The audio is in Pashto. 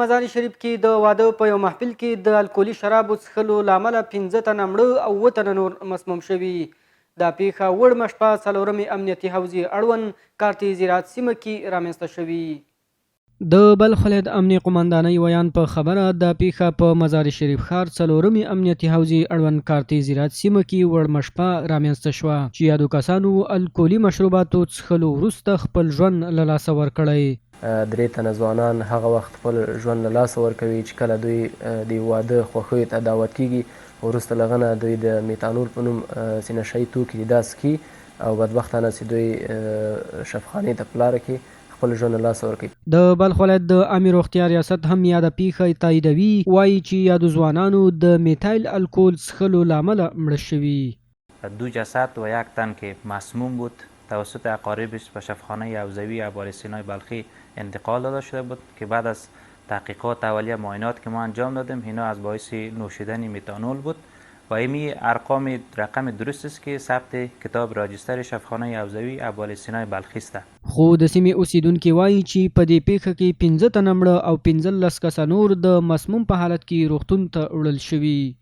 مزار شریف کې د واده په یو محفل کې د الکولي شرابو څښلو له امله 15 تنه مړه او 7 تنه نور مسموم شوي. دا پیښه وړمه شپه 4مې امنیتي حوزې اړوند کارتي زراعت سیمه کې رامنځته شوي. د بلخ ولایت امنیه قمندانۍ ویان په خبره د پیښه په مزار شریف ښار 4مې امنیتي حوزې اړوند کارتي زراعت سیمه کې وړمه شپه رامنځته شوه چې یادو کسانو الکولي مشروباتو څښلو وروسته خپل ژوند له لاسه ورکړی. 3 تنه ځوانان هغه وخت خپل ژوند له لاسه ورکوي چې کله دوی د واده خوښیو ته دعوت کیږي، وروسته له هغه نه دوی د میتانول په نوم ځینې نشهیي توکي دي دا څښي او بدبختانه چې دوی شفخانې ته په لاره کې خپل ژوند له لاسه ورکوي. د بلخ ولایت د عامې روغتیا ریاست هم یاده پیښه تاییدوي، وایي چې یادو ځوانانو د میتایل الکل څښلو له امله مړه شوي. 2 جسد و 1 تن که مسموم بود توسط اقاربش به شفاخانه حوزوی ابوالسینای بلخی انتقال داده شده بود که بعد از تحقیقات اولیه معاینات که ما انجام دادیم اینا از باعث نوشیدن میتانول بود و این رقم درست است که ثبت کتاب راجستر شفاخانه حوزوی ابوالسینای بلخی است. خو د سیمې اوسیدونکي وایي چې په دې پیښه کې 15 تنه مړه او 15 کسه نور د مسموم په حالت کې روغتون ته وړل شوي.